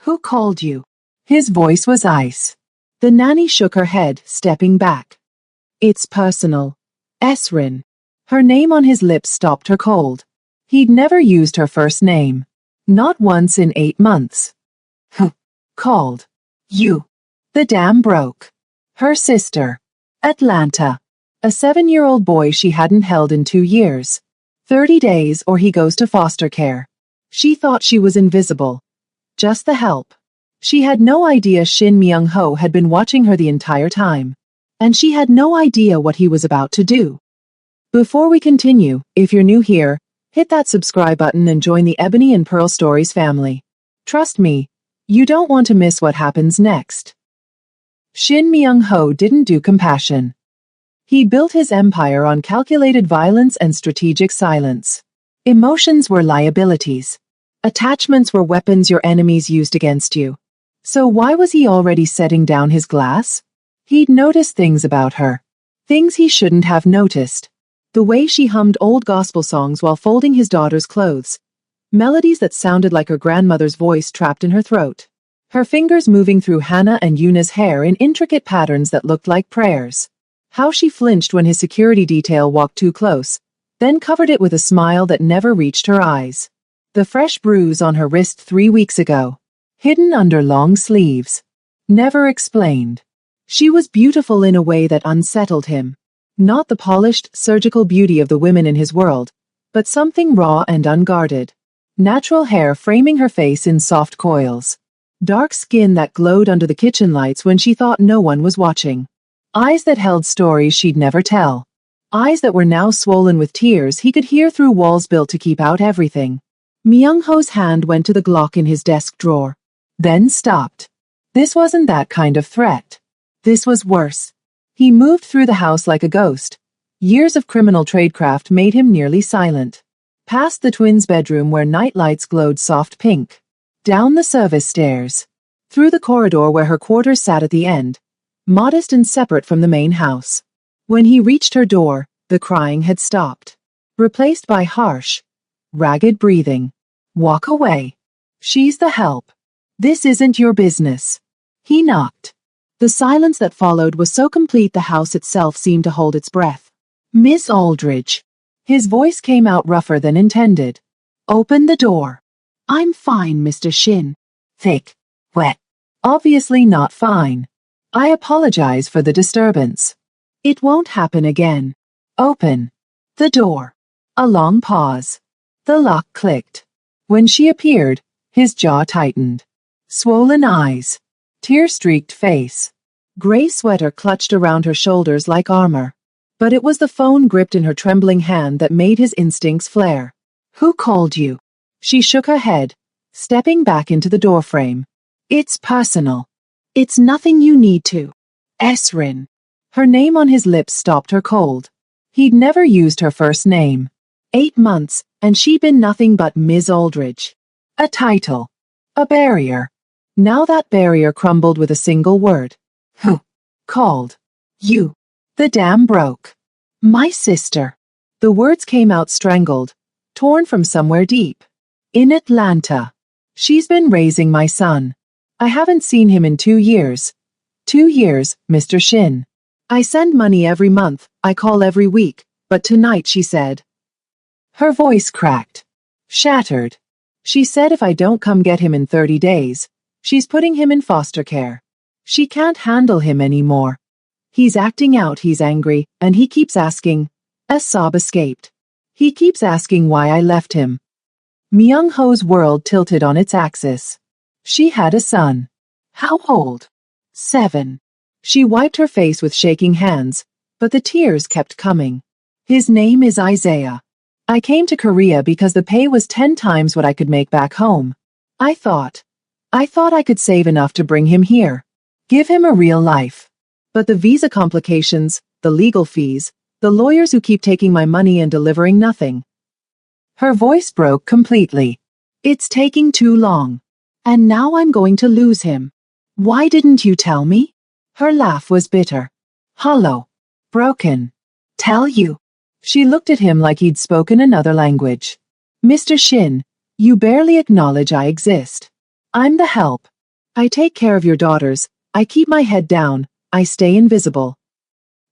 Who called you? His voice was ice. The nanny shook her head, stepping back. It's personal. Esrin. Her name on his lips stopped her cold. He'd never used her first name. Not once in 8 months. Who called you? The dam broke. Her sister. Atlanta. A 7-year-old boy she hadn't held in 2 years. 30 days or he goes to foster care. She thought she was invisible. Just the help. She had no idea Shin Myung-ho had been watching her the entire time. And she had no idea what he was about to do. Before we continue, if you're new here, hit that subscribe button and join the Ebony and Pearl Stories family. Trust me, you don't want to miss what happens next. Shin Myung-ho didn't do compassion. He built his empire on calculated violence and strategic silence. Emotions were liabilities. Attachments were weapons your enemies used against you. So why was he already setting down his glass? He'd noticed things about her. Things he shouldn't have noticed. The way she hummed old gospel songs while folding his daughter's clothes. Melodies that sounded like her grandmother's voice trapped in her throat. Her fingers moving through Hannah and Yuna's hair in intricate patterns that looked like prayers. How she flinched when his security detail walked too close, then covered it with a smile that never reached her eyes. The fresh bruise on her wrist 3 weeks ago. Hidden under long sleeves. Never explained. She was beautiful in a way that unsettled him. Not the polished, surgical beauty of the women in his world, but something raw and unguarded. Natural hair framing her face in soft coils. Dark skin that glowed under the kitchen lights when she thought no one was watching. Eyes that held stories she'd never tell. Eyes that were now swollen with tears he could hear through walls built to keep out everything. Myung-ho's hand went to the Glock in his desk drawer. Then stopped. This wasn't that kind of threat. This was worse. He moved through the house like a ghost. Years of criminal tradecraft made him nearly silent. Past the twins' bedroom where night lights glowed soft pink. Down the service stairs. Through the corridor where her quarters sat at the end. Modest and separate from the main house. When he reached her door, the crying had stopped. Replaced by harsh, ragged breathing. Walk away. She's the help. This isn't your business. He knocked. The silence that followed was so complete the house itself seemed to hold its breath. Miss Aldridge. His voice came out rougher than intended. Open the door. I'm fine, Mr. Shin. Thick. Wet. Obviously not fine. I apologize for the disturbance. It won't happen again. Open the door. A long pause. The lock clicked. When she appeared, his jaw tightened. Swollen eyes. Tear-streaked face. Gray sweater clutched around her shoulders like armor. But it was the phone gripped in her trembling hand that made his instincts flare. Who called you? She shook her head, stepping back into the doorframe. It's personal. It's nothing you need to. Esrin. Her name on his lips stopped her cold. He'd never used her first name. 8 months, and she'd been nothing but Ms. Aldridge. A title. A barrier. Now that barrier crumbled with a single word. Who called you? The dam broke. My sister. The words came out strangled, torn from somewhere deep. In Atlanta. She's been raising my son. I haven't seen him in 2 years. 2 years, Mr. Shin. I send money every month, I call every week, but tonight she said. Her voice cracked. Shattered. She said if I don't come get him in 30 days, she's putting him in foster care. She can't handle him anymore. He's acting out, he's angry, and he keeps asking. A sob escaped. He keeps asking why I left him. Myung-ho's world tilted on its axis. She had a son. How old? 7. She wiped her face with shaking hands, but the tears kept coming. His name is Isaiah. I came to Korea because the pay was 10 times what I could make back home. I thought I could save enough to bring him here. Give him a real life. But the visa complications, the legal fees, the lawyers who keep taking my money and delivering nothing. Her voice broke completely. It's taking too long. And now I'm going to lose him. Why didn't you tell me? Her laugh was bitter. Hollow. Broken. Tell you. She looked at him like he'd spoken another language. Mr. Shin, you barely acknowledge I exist. I'm the help. I take care of your daughters, I keep my head down, I stay invisible.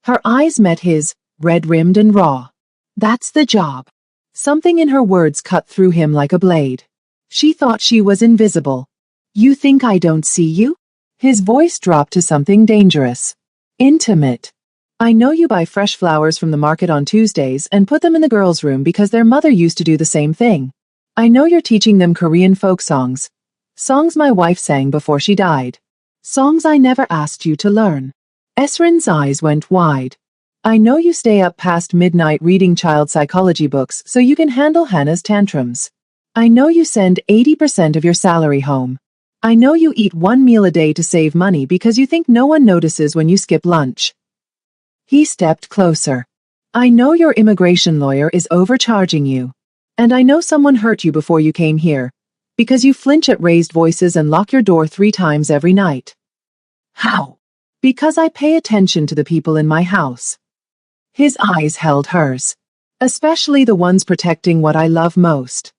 Her eyes met his, red-rimmed and raw. That's the job. Something in her words cut through him like a blade. She thought she was invisible. You think I don't see you? His voice dropped to something dangerous. Intimate. I know you buy fresh flowers from the market on Tuesdays and put them in the girls' room because their mother used to do the same thing. I know you're teaching them Korean folk songs. Songs my wife sang before she died. Songs I never asked you to learn. Esrin's eyes went wide. I know you stay up past midnight reading child psychology books so you can handle Hannah's tantrums. I know you send 80% of your salary home. I know you eat one meal a day to save money because you think no one notices when you skip lunch. He stepped closer. I know your immigration lawyer is overcharging you. And I know someone hurt you before you came here, because you flinch at raised voices and lock your door 3 times every night. How? Because I pay attention to the people in my house. His eyes held hers, especially the ones protecting what I love most.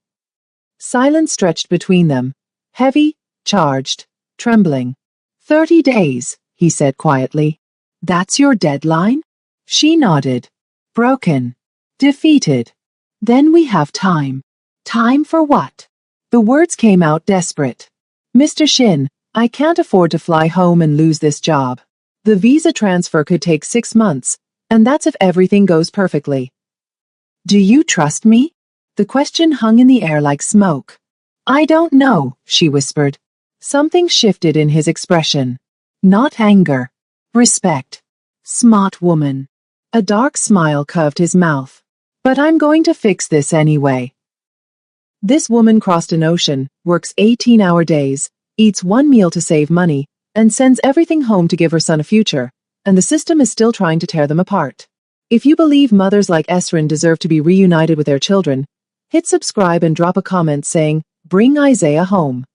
Silence stretched between them, heavy, charged, trembling. 30 days, he said quietly. That's your deadline? She nodded. Broken. Defeated. Then we have time. Time for what? The words came out desperate. Mr. Shin, I can't afford to fly home and lose this job. The visa transfer could take 6 months, and that's if everything goes perfectly. Do you trust me? The question hung in the air like smoke. I don't know, she whispered. Something shifted in his expression. Not anger. Respect. Smart woman. A dark smile curved his mouth. But I'm going to fix this anyway. This woman crossed an ocean, works 18-hour days, eats one meal to save money, and sends everything home to give her son a future, and the system is still trying to tear them apart. If you believe mothers like Esrin deserve to be reunited with their children, hit subscribe and drop a comment saying, "Bring Isaiah home."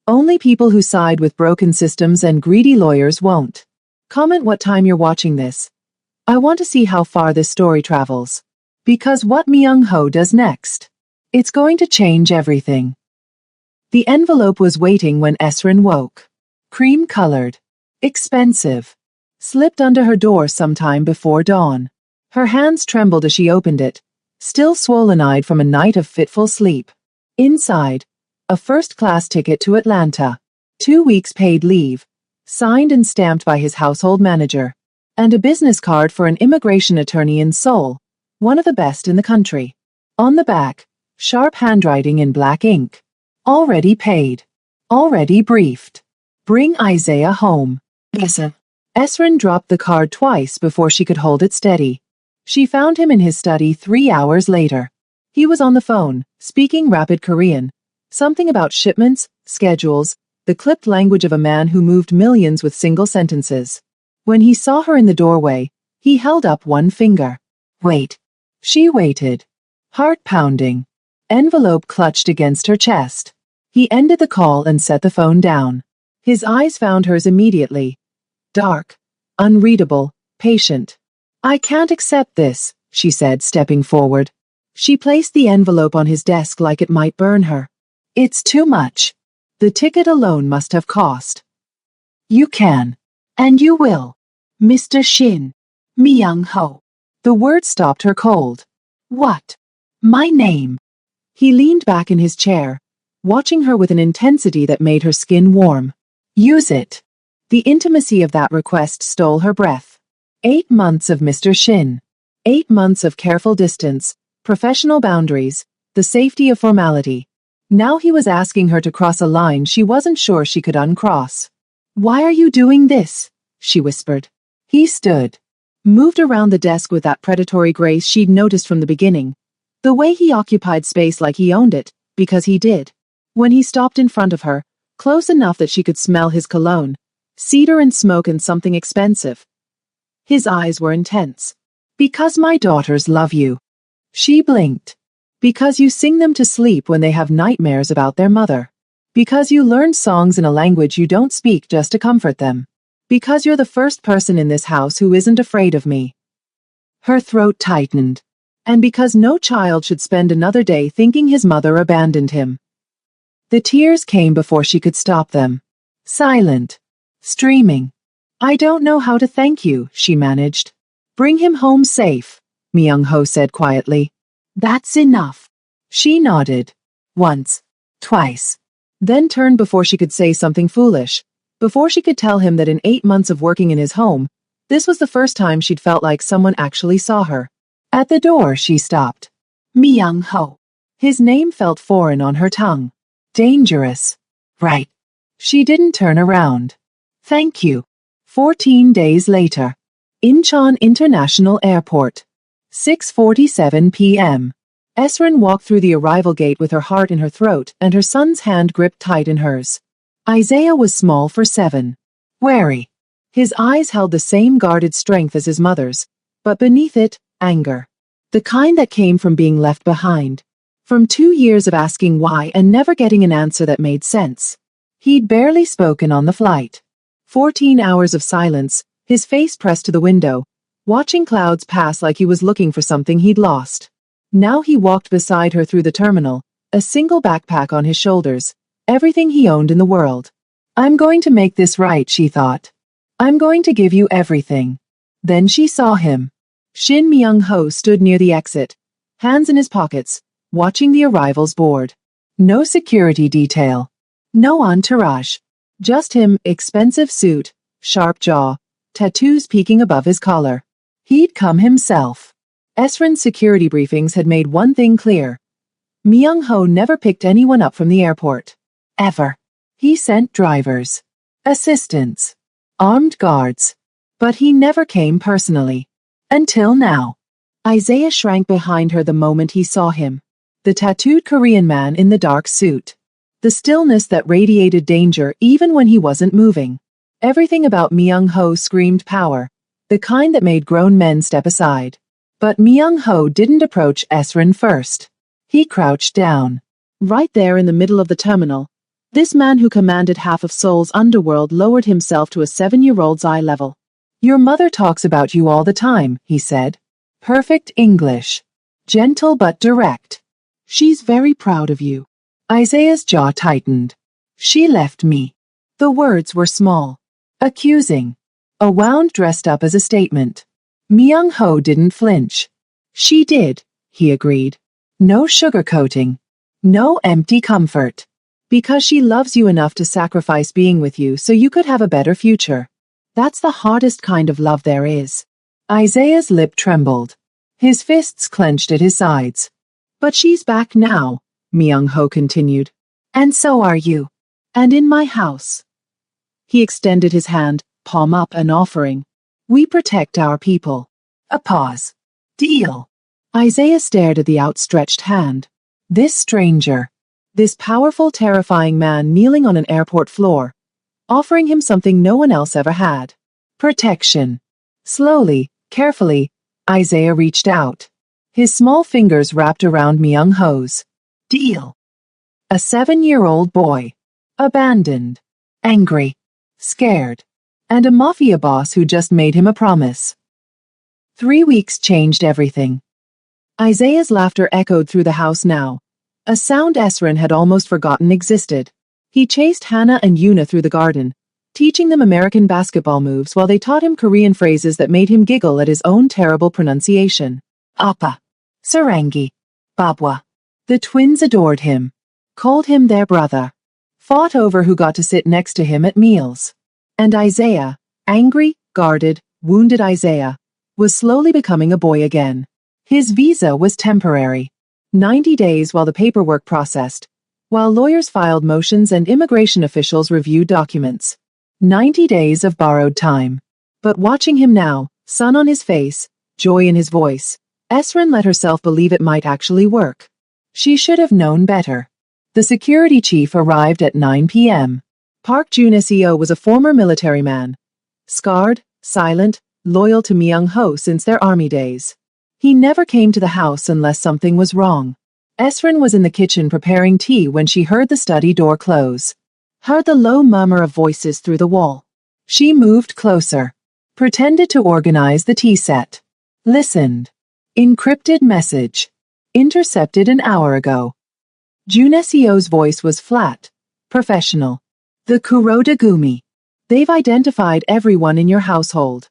Only people who side with broken systems and greedy lawyers won't. Comment what time you're watching this. I want to see how far this story travels. Because what Myung-ho does next, it's going to change everything. The envelope was waiting when Esrin woke. Cream-colored. Expensive. Slipped under her door sometime before dawn. Her hands trembled as she opened it, still swollen-eyed from a night of fitful sleep. Inside, a first-class ticket to Atlanta, 2 weeks paid leave, signed and stamped by his household manager, and a business card for an immigration attorney in Seoul, one of the best in the country. On the back, sharp handwriting in black ink. Already paid. Already briefed. Bring Isaiah home. Esrin dropped the card twice before she could hold it steady. She found him in his study 3 hours later. He was on the phone, speaking rapid Korean. Something about shipments, schedules, the clipped language of a man who moved millions with single sentences. When he saw her in the doorway, he held up one finger. Wait. She waited. Heart pounding. Envelope clutched against her chest. He ended the call and set the phone down. His eyes found hers immediately. Dark. Unreadable. Patient. I can't accept this, she said, stepping forward. She placed the envelope on his desk like it might burn her. It's too much. The ticket alone must have cost. You can. And you will. Mr. Shin. Myung-ho. The word stopped her cold. What? My name. He leaned back in his chair, watching her with an intensity that made her skin warm. Use it. The intimacy of that request stole her breath. 8 months of Mr. Shin. 8 months of careful distance, professional boundaries, the safety of formality. Now he was asking her to cross a line she wasn't sure she could uncross. Why are you doing this? She whispered. He stood. Moved around the desk with that predatory grace she'd noticed from the beginning. The way he occupied space like he owned it, because he did. When he stopped in front of her, close enough that she could smell his cologne, cedar and smoke and something expensive. His eyes were intense. Because my daughters love you. She blinked. Because you sing them to sleep when they have nightmares about their mother. Because you learn songs in a language you don't speak just to comfort them. Because you're the first person in this house who isn't afraid of me. Her throat tightened. And because no child should spend another day thinking his mother abandoned him. The tears came before she could stop them. Silent. Streaming. I don't know how to thank you, she managed. Bring him home safe, Myung-ho said quietly. That's enough. She nodded. Once. Twice. Then turned before she could say something foolish. Before she could tell him that in 8 months of working in his home, this was the first time she'd felt like someone actually saw her. At the door, she stopped. Myung-ho. His name felt foreign on her tongue. Dangerous. Right. She didn't turn around. Thank you. 14 days later. Incheon International Airport. 6:47 p.m. Esrin walked through the arrival gate with her heart in her throat and her son's hand gripped tight in hers. Isaiah was small for 7. Wary. His eyes held the same guarded strength as his mother's, but beneath it, anger. The kind that came from being left behind. From 2 years of asking why and never getting an answer that made sense. He'd barely spoken on the flight. 14 hours of silence, his face pressed to the window, watching clouds pass like he was looking for something he'd lost. Now he walked beside her through the terminal, a single backpack on his shoulders, everything he owned in the world. I'm going to make this right, she thought. I'm going to give you everything. Then she saw him. Shin Myung-ho stood near the exit, hands in his pockets, watching the arrivals board. No security detail. No entourage. Just him, expensive suit, sharp jaw, tattoos peeking above his collar. He'd come himself. Esrin's security briefings had made one thing clear. Myung-ho never picked anyone up from the airport. Ever. He sent drivers. Assistants. Armed guards. But he never came personally. Until now. Isaiah shrank behind her the moment he saw him. The tattooed Korean man in the dark suit. The stillness that radiated danger even when he wasn't moving. Everything about Myung-ho screamed power, the kind that made grown men step aside. But Myung-ho didn't approach Esrin first. He crouched down. Right there in the middle of the terminal, this man who commanded half of Seoul's underworld lowered himself to a 7-year-old's eye level. Your mother talks about you all the time, he said. Perfect English. Gentle but direct. She's very proud of you. Isaiah's jaw tightened. She left me. The words were small. Accusing. A wound dressed up as a statement. Myung-ho didn't flinch. She did, he agreed. No sugarcoating. No empty comfort. Because she loves you enough to sacrifice being with you so you could have a better future. That's the hardest kind of love there is. Isaiah's lip trembled. His fists clenched at his sides. But she's back now, Myung-ho continued. And so are you. And in my house. He extended his hand, palm up, an offering. We protect our people. A pause. Deal. Isaiah stared at the outstretched hand. This stranger. This powerful, terrifying man kneeling on an airport floor, offering him something no one else ever had. Protection. Slowly, carefully, Isaiah reached out. His small fingers wrapped around Myung-ho's. Deal. A 7-year-old boy. Abandoned. Angry. Scared. And a mafia boss who just made him a promise. 3 weeks changed everything. Isaiah's laughter echoed through the house now. A sound Esrin had almost forgotten existed. He chased Hannah and Yuna through the garden, teaching them American basketball moves while they taught him Korean phrases that made him giggle at his own terrible pronunciation. Appa. Sarangi. Babwa. The twins adored him. Called him their brother. Fought over who got to sit next to him at meals. And Isaiah, angry, guarded, wounded Isaiah, was slowly becoming a boy again. His visa was temporary. 90 days while the paperwork processed, while lawyers filed motions and immigration officials reviewed documents. 90 days of borrowed time. But watching him now, sun on his face, joy in his voice, Esrin let herself believe it might actually work. She should have known better. The security chief arrived at 9 p.m. Park Jun-seo was a former military man. Scarred, silent, loyal to Myung-ho since their army days. He never came to the house unless something was wrong. Esrin was in the kitchen preparing tea when she heard the study door close. Heard the low murmur of voices through the wall. She moved closer. Pretended to organize the tea set. Listened. Encrypted message. Intercepted an hour ago. Junesio's voice was flat, professional. The Kurodagumi. They've identified everyone in your household.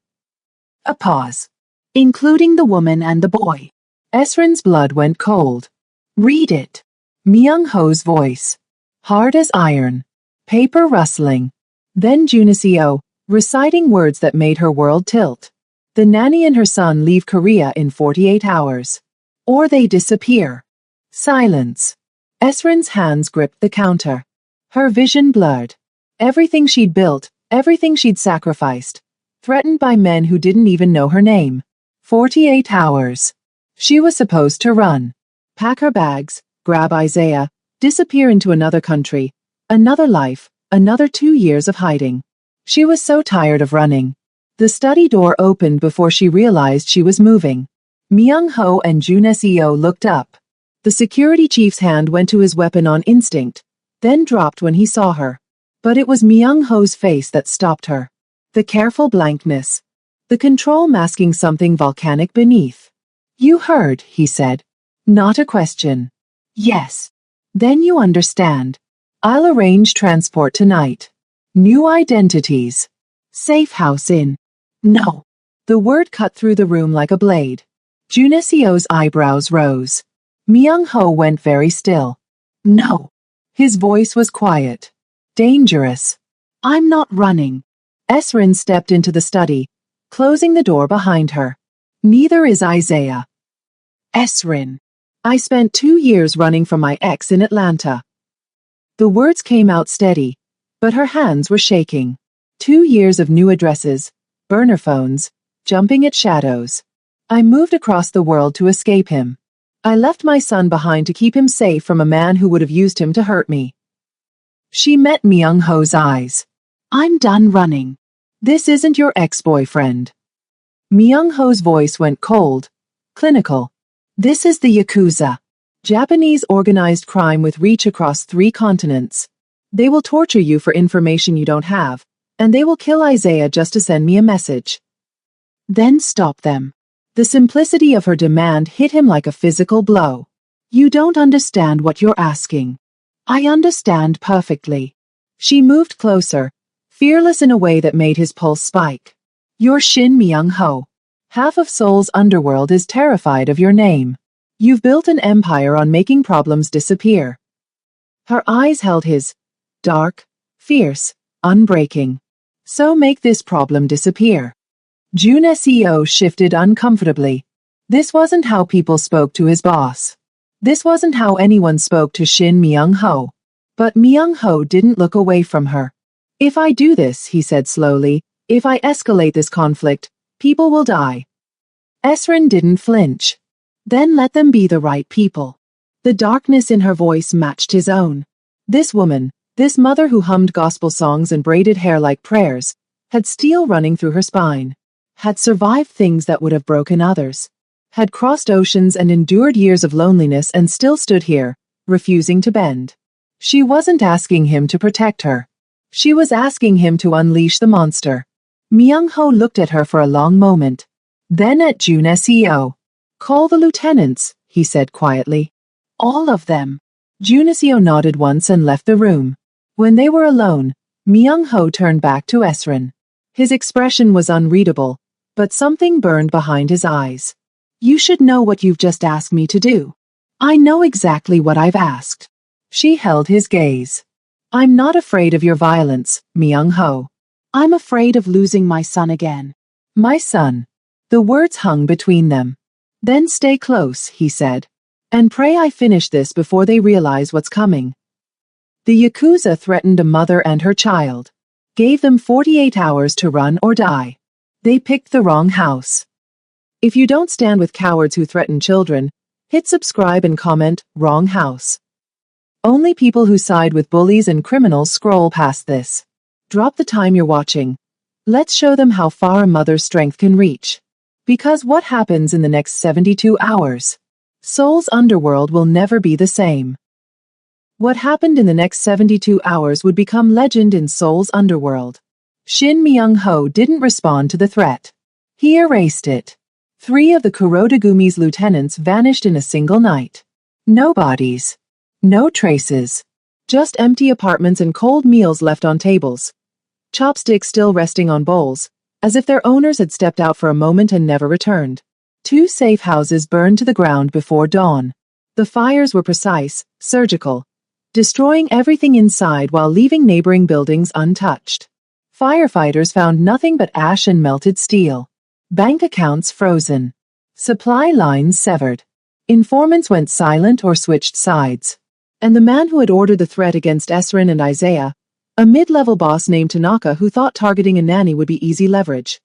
A pause. Including the woman and the boy. Esrin's blood went cold. Read it. Myung-ho's voice. Hard as iron. Paper rustling. Then Junesio, reciting words that made her world tilt. The nanny and her son leave Korea in 48 hours. Or they disappear. Silence. Esrin's hands gripped the counter. Her vision blurred. Everything she'd built, everything she'd sacrificed, threatened by men who didn't even know her name. 48 hours. She was supposed to run. Pack her bags, grab Isaiah, disappear into another country, another life, another 2 years of hiding. She was so tired of running. The study door opened before she realized she was moving. Myung-ho and Junesio looked up. The security chief's hand went to his weapon on instinct, then dropped when he saw her. But it was Myung-ho's face that stopped her. The careful blankness. The control masking something volcanic beneath. You heard, he said. Not a question. Yes. Then you understand. I'll arrange transport tonight. New identities. Safe house in. No. The word cut through the room like a blade. Junesio's eyebrows rose. Myung-ho went very still. No. His voice was quiet. Dangerous. I'm not running. Esrin stepped into the study, closing the door behind her. Neither is Isaiah. Esrin. I spent 2 years running from my ex in Atlanta. The words came out steady, but her hands were shaking. 2 years of new addresses, burner phones, jumping at shadows. I moved across the world to escape him. I left my son behind to keep him safe from a man who would have used him to hurt me. She met Myung-ho's eyes. I'm done running. This isn't your ex-boyfriend. Myung-ho's voice went cold, clinical. This is the Yakuza. Japanese organized crime with reach across 3 continents. They will torture you for information you don't have, and they will kill Isaiah just to send me a message. Then stop them. The simplicity of her demand hit him like a physical blow. You don't understand what you're asking. I understand perfectly. She moved closer, fearless in a way that made his pulse spike. You're Shin Myung-ho. Half of Seoul's underworld is terrified of your name. You've built an empire on making problems disappear. Her eyes held his, dark, fierce, unbreaking. So make this problem disappear. Junesio shifted uncomfortably. This wasn't how people spoke to his boss. This wasn't how anyone spoke to Shin Myung-ho. But Myung-ho didn't look away from her. If I do this, he said slowly, if I escalate this conflict, people will die. Esrin didn't flinch. Then let them be the right people. The darkness in her voice matched his own. This woman, this mother who hummed gospel songs and braided hair like prayers, had steel running through her spine, had survived things that would have broken others, had crossed oceans and endured years of loneliness and still stood here, refusing to bend. She wasn't asking him to protect her. She was asking him to unleash the monster. Myung-ho looked at her for a long moment. Then at Junesio. Call the lieutenants, he said quietly. All of them. Junesio nodded once and left the room. When they were alone, Myung-ho turned back to Esrin. His expression was unreadable, but something burned behind his eyes. You should know what you've just asked me to do. I know exactly what I've asked. She held his gaze. I'm not afraid of your violence, Myung-ho. I'm afraid of losing my son again. My son. The words hung between them. Then stay close, he said. And pray I finish this before they realize what's coming. The Yakuza threatened a mother and her child. Gave them 48 hours to run or die. They picked the wrong house. If you don't stand with cowards who threaten children, hit subscribe and comment, wrong house. Only people who side with bullies and criminals scroll past this. Drop the time you're watching. Let's show them how far a mother's strength can reach. Because what happens in the next 72 hours? Seoul's underworld will never be the same. What happened in the next 72 hours would become legend in Seoul's underworld. Shin Myung-ho didn't respond to the threat. He erased it. 3 of the Kurodagumi's lieutenants vanished in a single night. No bodies. No traces. Just empty apartments and cold meals left on tables. Chopsticks still resting on bowls, as if their owners had stepped out for a moment and never returned. 2 safe houses burned to the ground before dawn. The fires were precise, surgical, destroying everything inside while leaving neighboring buildings untouched. Firefighters found nothing but ash and melted steel. Bank accounts frozen. Supply lines severed. Informants went silent or switched sides. And the man who had ordered the threat against Esrin and Isaiah, a mid-level boss named Tanaka who thought targeting a nanny would be easy leverage,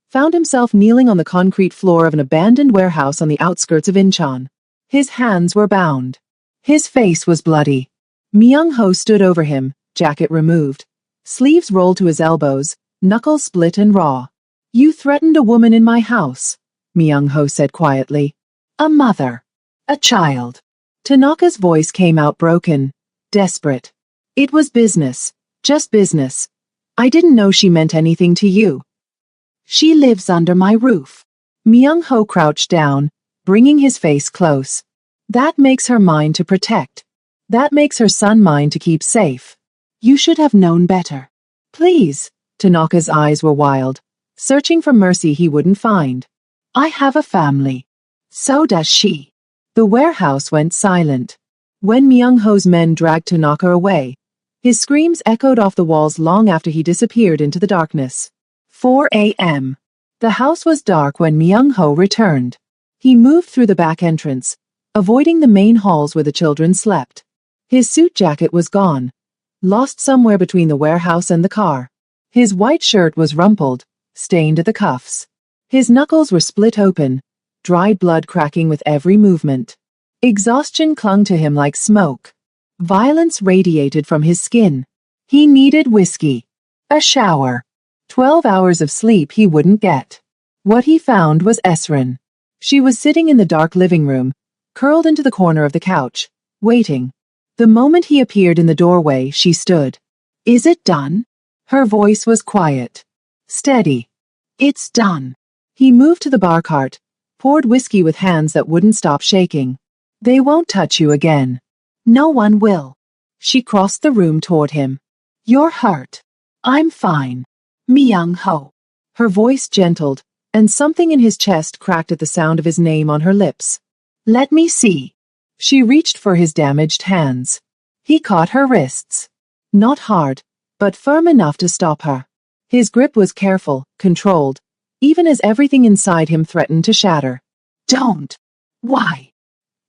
found himself kneeling on the concrete floor of an abandoned warehouse on the outskirts of Incheon. His hands were bound. His face was bloody. Myung-ho stood over him, jacket removed, sleeves rolled to his elbows, knuckles split and raw. "You threatened a woman in my house," Myung-ho said quietly. "A mother. A child." Tanaka's voice came out broken, desperate. "It was business. Just business. I didn't know she meant anything to you. She lives under my roof." Myung-ho crouched down, bringing his face close. "That makes her mine to protect. That makes her son mine to keep safe. You should have known better." "Please." Tanaka's eyes were wild, searching for mercy he wouldn't find. "I have a family. So does she." The warehouse went silent. When Myung-ho's men dragged Tanaka away, his screams echoed off the walls long after he disappeared into the darkness. 4 a.m. The house was dark when Myung-ho returned. He moved through the back entrance, avoiding the main halls where the children slept. His suit jacket was gone, lost somewhere between the warehouse and the car. His white shirt was rumpled, stained at the cuffs. His knuckles were split open, dried blood cracking with every movement. Exhaustion clung to him like smoke. Violence radiated from his skin. He needed whiskey. A shower. 12 hours of sleep he wouldn't get. What he found was Esrin. She was sitting in the dark living room, curled into the corner of the couch, waiting. The moment he appeared in the doorway, she stood. "Is it done?" Her voice was quiet, steady. "It's done." He moved to the bar cart, poured whiskey with hands that wouldn't stop shaking. "They won't touch you again." "No one will." She crossed the room toward him. "You're hurt." "I'm fine." "Myung-ho." Her voice gentled, and something in his chest cracked at the sound of his name on her lips. "Let me see." She reached for his damaged hands. He caught her wrists. Not hard, but firm enough to stop her. His grip was careful, controlled, even as everything inside him threatened to shatter. "Don't." "Why?"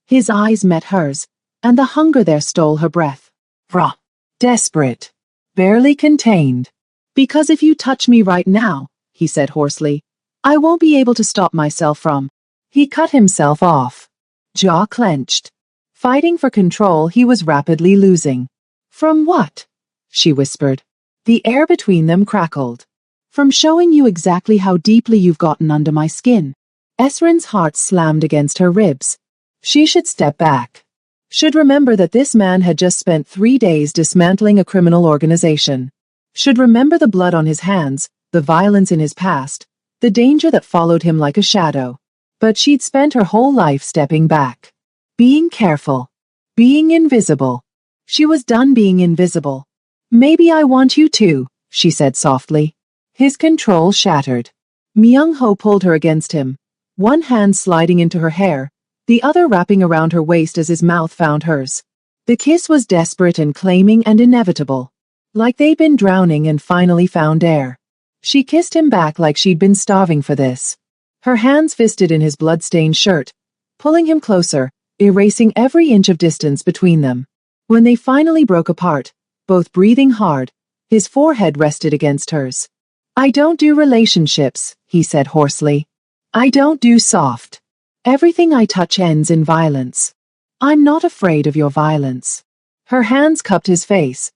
His eyes met hers, and the hunger there stole her breath. Raw. Desperate. Barely contained. "Because if you touch me right now," he said hoarsely, "I won't be able to stop myself from." He cut himself off. Jaw clenched. Fighting for control he was rapidly losing. "From what?" she whispered. The air between them crackled. "From showing you exactly how deeply you've gotten under my skin." Esrin's heart slammed against her ribs. She should step back. Should remember that this man had just spent 3 days dismantling a criminal organization. Should remember the blood on his hands, the violence in his past, the danger that followed him like a shadow. But she'd spent her whole life stepping back. Being careful. Being invisible. She was done being invisible. "Maybe I want you to," she said softly. His control shattered. Myung-ho pulled her against him, one hand sliding into her hair, the other wrapping around her waist as his mouth found hers. The kiss was desperate and claiming and inevitable. Like they'd been drowning and finally found air. She kissed him back like she'd been starving for this. Her hands fisted in his blood-stained shirt, pulling him closer, erasing every inch of distance between them. When they finally broke apart, both breathing hard, his forehead rested against hers. "I don't do relationships," he said hoarsely. "I don't do soft. Everything I touch ends in violence. I'm not afraid of your violence." Her hands cupped his face,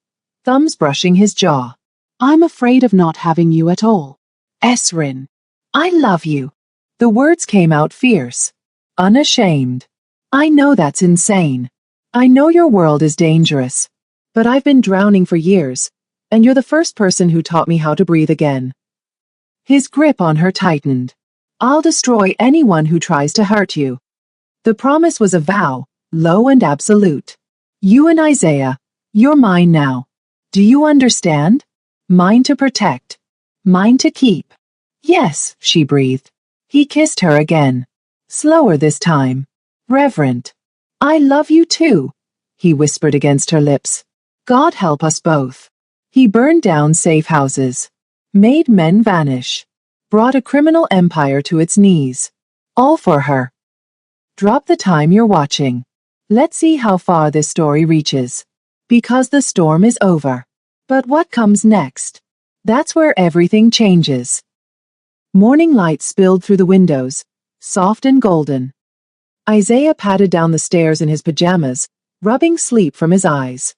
thumbs brushing his jaw. "I'm afraid of not having you at all. Esrin. I love you." The words came out fierce, unashamed. "I know that's insane. I know your world is dangerous. But I've been drowning for years, and you're the first person who taught me how to breathe again." His grip on her tightened. "I'll destroy anyone who tries to hurt you." The promise was a vow, low and absolute. You and Isaiah, you're mine now. Do you understand? Mine to protect. Mine to keep. Yes, she breathed. He kissed her again. Slower this time. Reverent. I love you too, he whispered against her lips. God help us both. He burned down safe houses. Made men vanish. Brought a criminal empire to its knees. All for her. Drop the time you're watching. Let's see how far this story reaches. Because the storm is over. But what comes next? That's where everything changes. Morning light spilled through the windows, soft and golden. Isaiah padded down the stairs in his pajamas, rubbing sleep from his eyes.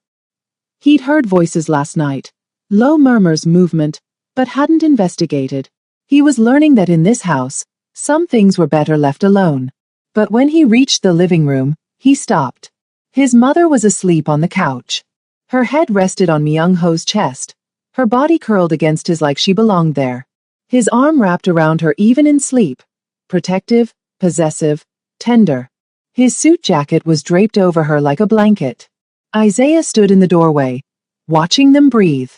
He'd heard voices last night, low murmurs, movement, but hadn't investigated. He was learning that in this house, some things were better left alone. But when he reached the living room, he stopped. His mother was asleep on the couch. Her head rested on Myung-ho's chest, her body curled against his like she belonged there. His arm wrapped around her even in sleep, protective, possessive, tender. His suit jacket was draped over her like a blanket. Isaiah stood in the doorway, watching them breathe,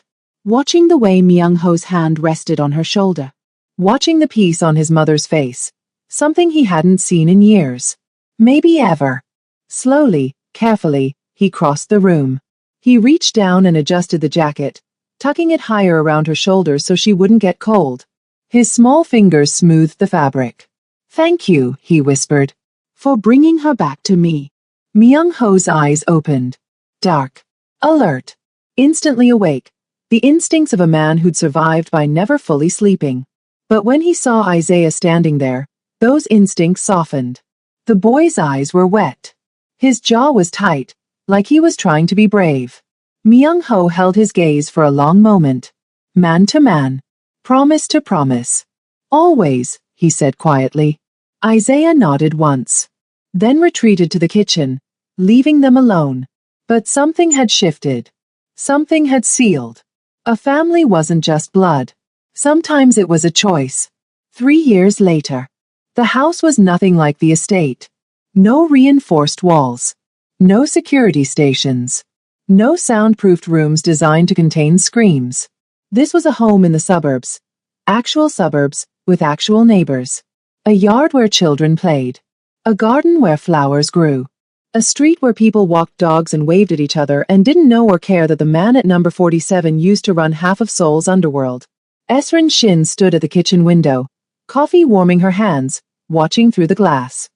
watching the way Myung-ho's hand rested on her shoulder, watching the peace on his mother's face, something he hadn't seen in years, maybe ever. Slowly, carefully, he crossed the room. He reached down and adjusted the jacket, tucking it higher around her shoulders so she wouldn't get cold. His small fingers smoothed the fabric. Thank you, he whispered, for bringing her back to me. Myung-ho's eyes opened. Dark. Alert. Instantly awake. The instincts of a man who'd survived by never fully sleeping. But when he saw Isaiah standing there, those instincts softened. The boy's eyes were wet. His jaw was tight, like he was trying to be brave. Myung-ho held his gaze for a long moment. Man to man. Promise to promise. Always, he said quietly. Isaiah nodded once. Then retreated to the kitchen, leaving them alone. But something had shifted. Something had sealed. A family wasn't just blood. Sometimes it was a choice. 3 years later. The house was nothing like the estate. No reinforced walls. No security stations. No soundproofed rooms designed to contain screams. This was a home in the suburbs. Actual suburbs, with actual neighbors. A yard where children played. A garden where flowers grew. A street where people walked dogs and waved at each other and didn't know or care that the man at number 47 used to run half of Seoul's underworld. Esrin Shin stood at the kitchen window, coffee warming her hands, watching through the glass.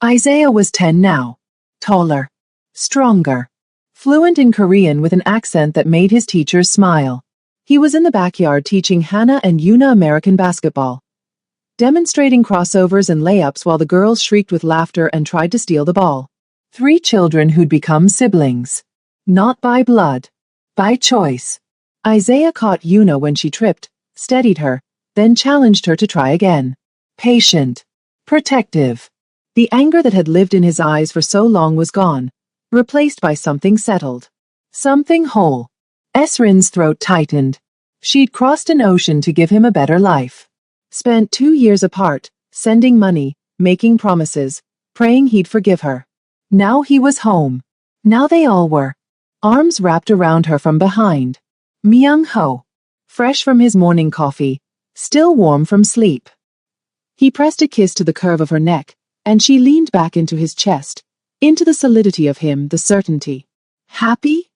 Isaiah was 10 now. Taller. Stronger. Fluent in Korean with an accent that made his teachers smile. He was in the backyard teaching Hannah and Yuna American basketball, demonstrating crossovers and layups while the girls shrieked with laughter and tried to steal the ball. 3 children who'd become siblings. Not by blood. By choice. Isaiah caught Yuna when she tripped, steadied her, then challenged her to try again. Patient. Protective. The anger that had lived in his eyes for so long was gone, replaced by something settled. Something whole. Esrin's throat tightened. She'd crossed an ocean to give him a better life. Spent 2 years apart, sending money, making promises, praying he'd forgive her. Now he was home. Now they all were. Arms wrapped around her from behind. Myung-ho. Fresh from his morning coffee, still warm from sleep. He pressed a kiss to the curve of her neck, and she leaned back into his chest, into the solidity of him, the certainty. Happy?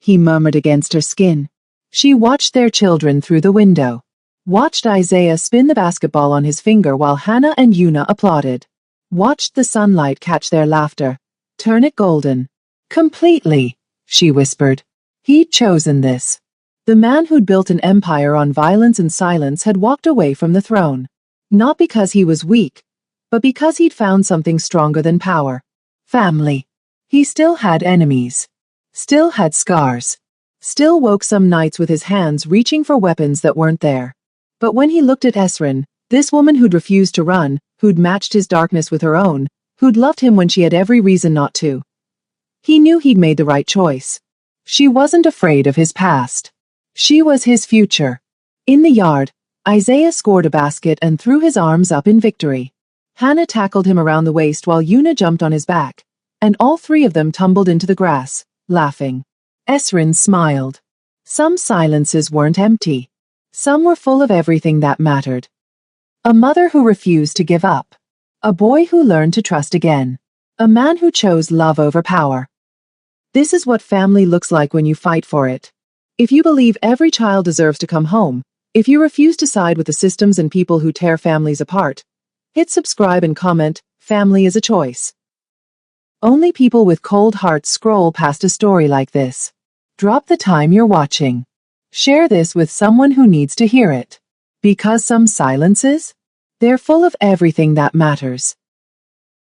He murmured against her skin. She watched their children through the window. Watched Isaiah spin the basketball on his finger while Hannah and Yuna applauded. Watched the sunlight catch their laughter, turn it golden. Completely, she whispered. He'd chosen this. The man who'd built an empire on violence and silence had walked away from the throne. Not because he was weak, but because he'd found something stronger than power. Family. He still had enemies. Still had scars. Still woke some nights with his hands reaching for weapons that weren't there. But when he looked at Esrin, this woman who'd refused to run, who'd matched his darkness with her own, who'd loved him when she had every reason not to, he knew he'd made the right choice. She wasn't afraid of his past. She was his future. In the yard, Isaiah scored a basket and threw his arms up in victory. Hannah tackled him around the waist while Yuna jumped on his back, and all 3 of them tumbled into the grass, laughing. Esrin smiled. Some silences weren't empty. Some were full of everything that mattered. A mother who refused to give up. A boy who learned to trust again. A man who chose love over power. This is what family looks like when you fight for it. If you believe every child deserves to come home, if you refuse to side with the systems and people who tear families apart, hit subscribe and comment, family is a choice. Only people with cold hearts scroll past a story like this. Drop the time you're watching. Share this with someone who needs to hear it. Because some silences? They're full of everything that matters.